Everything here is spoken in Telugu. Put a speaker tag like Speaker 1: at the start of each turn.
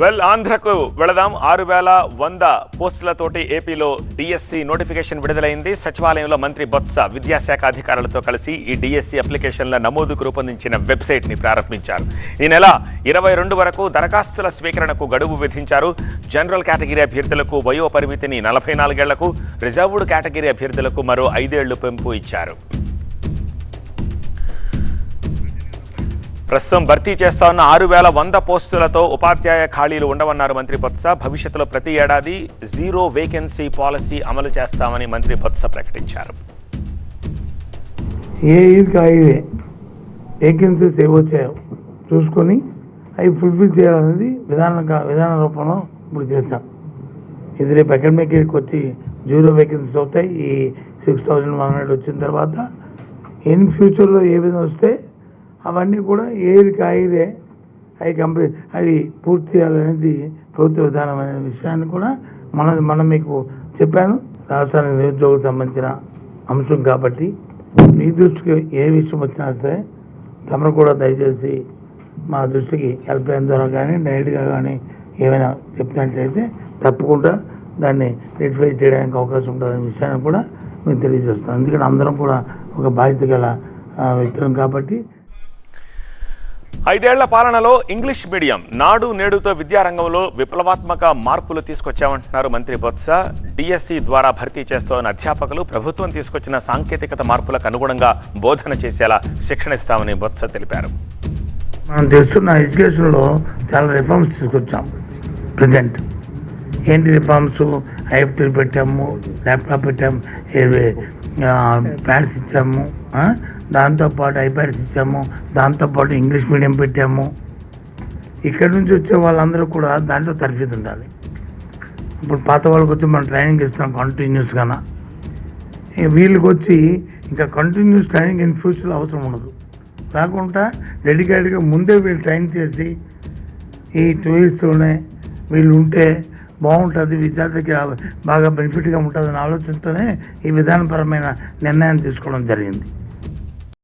Speaker 1: ఆంధ్రకు వెళదాం. 6,100 పోస్టులతోటి ఏపీలో డిఎస్సి నోటిఫికేషన్ విడుదలైంది. సచివాలయంలో మంత్రి బొత్స విద్యాశాఖ అధికారులతో కలిసి ఈ డిఎస్సి అప్లికేషన్ల నమోదుకు రూపొందించిన వెబ్సైట్ని ప్రారంభించారు. ఈ నెల 22 వరకు దరఖాస్తుల స్వీకరణకు గడువు విధించారు. జనరల్ కేటగిరీ అభ్యర్థులకు వయో పరిమితిని 44 ఏళ్లకు, రిజర్వ్డ్ కేటగిరీ అభ్యర్థులకు మరో 5 ఏళ్లు పెంపు ఇచ్చారు. ప్రస్తుతం భర్తీ చేస్తా ఉన్న 6,100 పోస్టులతో ఉపాధ్యాయ ఖాళీలు ఉండవన్నారు మంత్రి బొత్స. భవిష్యత్తులో ప్రతి ఏడాది జీరో వేకెన్సీ పాలసీ అమలు చేస్తామని మంత్రి బొత్స ప్రకటించారు.
Speaker 2: ఏ వేకెన్సీస్ ఏవొచ్చాయో చూసుకొని అవి ఫుల్ఫిల్ చేయాలనేది విధాన రూపంలో ఇప్పుడు చేస్తాం. ఇది రేపు అకాడమిక్ ఇయర్కి వచ్చి జీరో వేకెన్సీస్ అవుతాయి. ఈ 6,100 వచ్చిన తర్వాత ఇన్ ఫ్యూచర్లో ఏ విధంగా వస్తే అవన్నీ కూడా అవి కంప్లీట్ అవి పూర్తి చేయాలనేది ప్రభుత్వ విధానం అనే విషయాన్ని కూడా మనం మీకు చెప్పాను. రాష్ట్రానికి నిరుద్యోగులకు సంబంధించిన అంశం కాబట్టి మీ దృష్టికి ఏ విషయం వచ్చినా సరే తమను కూడా దయచేసి మా దృష్టికి హెల్ప్ లైన్ ద్వారా కానీ డైరెక్ట్గా కానీ ఏమైనా చెప్పినట్లయితే తప్పకుండా దాన్ని రెక్టిఫై చేయడానికి అవకాశం ఉంటుందనే విషయాన్ని కూడా మేము తెలియజేస్తాం. ఎందుకంటే అందరం కూడా ఒక బాధ్యత గల వ్యక్తులం కాబట్టి.
Speaker 1: 5 ఏళ్ల పాలనలో ఇంగ్లీష్ మీడియం నాడు నేడుతో విద్యారంగంలో విప్లవాత్మక మార్పులు తీసుకొచ్చామంటున్నారు మంత్రి బొత్స. డిఎస్సి ద్వారా భర్తీ చేస్తోన్న అధ్యాపకులు ప్రభుత్వం తీసుకొచ్చిన సాంకేతికత మార్పులకు అనుగుణంగా బోధన చేసేలా శిక్షణ ఇస్తామని బొత్స తెలిపారు.
Speaker 2: మనం తెలుస్తున్న ఎడ్యుకేషన్లో చాలా రిఫార్మ్స్ తీసుకొచ్చాం. ప్రజెంట్ ఏంటి రిఫార్మ్స్? ఐఎఫ్టీలు పెట్టాము, ల్యాప్టాప్ పెట్టాము, ప్యాడ్స్ ఇచ్చాము, దాంతోపాటు ఐప్యాడ్స్ ఇచ్చాము, దాంతోపాటు ఇంగ్లీష్ మీడియం పెట్టాము. ఇక్కడి నుంచి వచ్చే వాళ్ళందరూ కూడా దాంట్లో తరఫీదు ఉండాలి. ఇప్పుడు పాత వాళ్ళకి వచ్చి మనం ట్రైనింగ్ ఇస్తాం కంటిన్యూస్గాన. వీళ్ళకి వచ్చి ఇంకా కంటిన్యూస్ ట్రైనింగ్ ఇన్ ఫ్యూచర్లో అవసరం ఉండదు. కాకుండా డెడికేటెడ్గా ముందే వీళ్ళు ట్రైన్ చేసి ఈ 2 ఇయర్స్లోనే వీళ్ళు ఉంటే బాగుంటుంది, విద్యార్థికి బాగా బెనిఫిట్గా ఉంటుందనే ఆలోచనతోనే ఈ విధానపరమైన నిర్ణయాన్ని తీసుకోవడం జరిగింది.